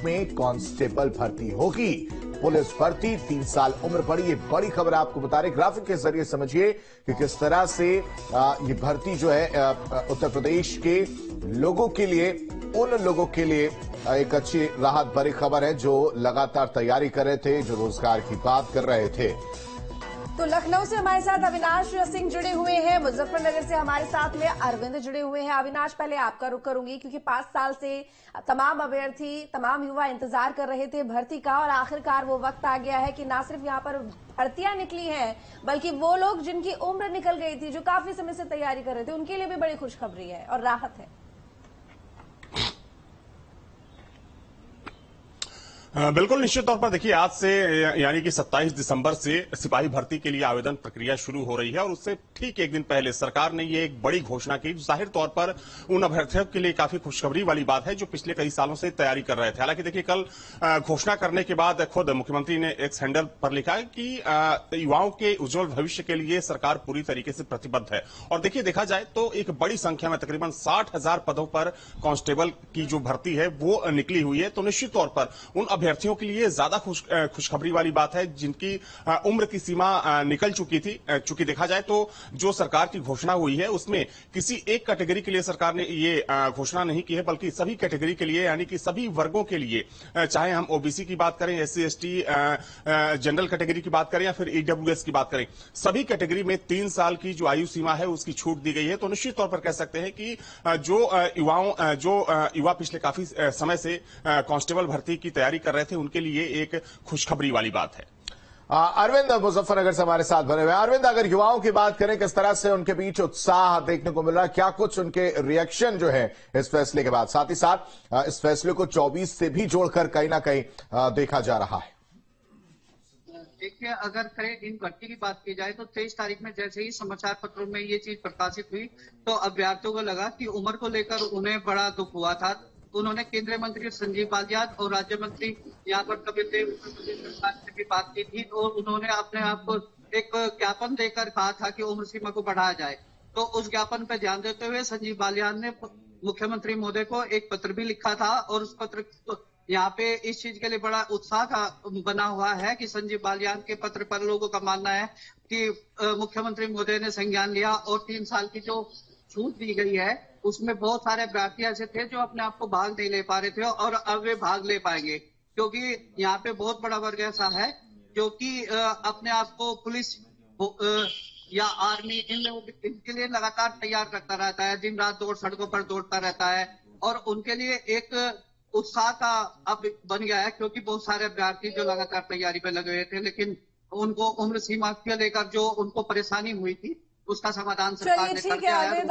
में कांस्टेबल भर्ती होगी। पुलिस भर्ती 3 साल उम्र बढ़ी। ये बड़ी खबर आपको बता रहे, ग्राफिक के जरिए समझिए कि किस तरह से ये भर्ती जो है उत्तर प्रदेश के लोगों के लिए, उन लोगों के लिए एक अच्छी राहत भरी खबर है जो लगातार तैयारी कर रहे थे, जो रोजगार की बात कर रहे थे। तो लखनऊ से हमारे साथ अविनाश सिंह जुड़े हुए हैं, मुजफ्फरनगर से हमारे साथ में अरविंद जुड़े हुए हैं। अविनाश, पहले आपका रुख करूंगी क्योंकि 5 साल से तमाम अभ्यर्थी, तमाम युवा इंतजार कर रहे थे भर्ती का, और आखिरकार वो वक्त आ गया है कि ना सिर्फ यहाँ पर भर्तियां निकली हैं, बल्कि वो लोग जिनकी उम्र निकल गई थी, जो काफी समय से तैयारी कर रहे थे, उनके लिए भी बड़ी खुशखबरी है और राहत है। बिल्कुल, निश्चित तौर पर देखिए, आज से यानी कि 27 दिसंबर से सिपाही भर्ती के लिए आवेदन प्रक्रिया शुरू हो रही है और उससे ठीक एक दिन पहले सरकार ने ये एक बड़ी घोषणा की। जाहिर तौर पर उन अभ्यर्थियों के लिए काफी खुशखबरी वाली बात है जो पिछले कई सालों से तैयारी कर रहे थे। हालांकि देखिए, कल घोषणा करने के बाद खुद मुख्यमंत्री ने एक्स हैंडल पर लिखा है कि युवाओं के उज्जवल भविष्य के लिए सरकार पूरी तरीके से प्रतिबद्ध है। और देखिए, देखा जाए तो एक बड़ी संख्या में तकरीबन 60,000 पदों पर कांस्टेबल की जो भर्ती है वो निकली हुई है। तो निश्चित तौर पर उन अभ्यर्थियों के लिए ज्यादा खुशखबरी वाली बात है जिनकी उम्र की सीमा निकल चुकी थी। चूंकि देखा जाए तो जो सरकार की घोषणा हुई है उसमें किसी एक कैटेगरी के लिए सरकार ने ये घोषणा नहीं की है, बल्कि सभी कैटेगरी के लिए, यानी कि सभी वर्गों के लिए, चाहे हम ओबीसी की बात करें, SC ST जनरल कैटेगरी की बात करें या फिर EWS की बात करें, सभी कैटेगरी में 3 साल की जो आयु सीमा है उसकी छूट दी गई है। तो निश्चित तौर पर कह सकते हैं कि जो युवा पिछले काफी समय से कांस्टेबल भर्ती की तैयारी कर रहे थे, उनके लिए एक खुशखबरी वाली बात है। अरविंद मुजफ्फरनगर से हमारे साथ बने हुए। अरविंद, अगर युवाओं की बात करें, किस तरह से उनके बीच उत्साह देखने को मिल रहा है, क्या कुछ उनके रिएक्शन जो है इस फैसले के बाद, साथ ही साथ इस फैसले को 24 से भी जोड़कर कहीं ना कहीं देखा जा रहा है? देखिए, अगर इन भर्ती की बात की जाए तो 23 तारीख में जैसे ही समाचार पत्रों में ये चीज प्रकाशित हुई तो अभ्यर्थियों को लगा कि उम्र को लेकर उन्हें बड़ा दुख हुआ था। उन्होंने केंद्रीय मंत्री संजीव बालियान और राज्य मंत्री यहाँ पर कपिल देव उत्तर प्रदेश सरकार से भी बात की थी, और उन्होंने अपने आप को एक ज्ञापन देकर कहा था कि उम्र सीमा को बढ़ाया जाए। तो उस ज्ञापन पर ध्यान देते हुए संजीव बालियान ने मुख्यमंत्री महोदय को एक पत्र भी लिखा था, और उस पत्र यहाँ पे इस चीज के लिए बड़ा उत्साह का बना हुआ है कि संजीव बालियान के पत्र पर लोगों का मानना है कि मुख्यमंत्री महोदय ने संज्ञान लिया और 3 साल की जो छूट दी गई है उसमें बहुत सारे अभ्यर्थी ऐसे थे जो अपने आप को भाग नहीं ले पा रहे थे, और अब वे भाग ले पाएंगे, क्योंकि यहाँ पे बहुत बड़ा वर्ग ऐसा है जो कि अपने आप को पुलिस या आर्मी इनके लिए लगातार तैयार करता रहता है, दिन रात सड़कों पर दौड़ता रहता है, और उनके लिए एक उत्साह का अब बन गया है, क्योंकि बहुत सारे अभ्यर्थी जो लगातार तैयारी पे लगे हुए थे, लेकिन उनको उम्र सीमा के लेकर जो उनको परेशानी हुई थी उसका समाधान सरकार ने कर दिया है।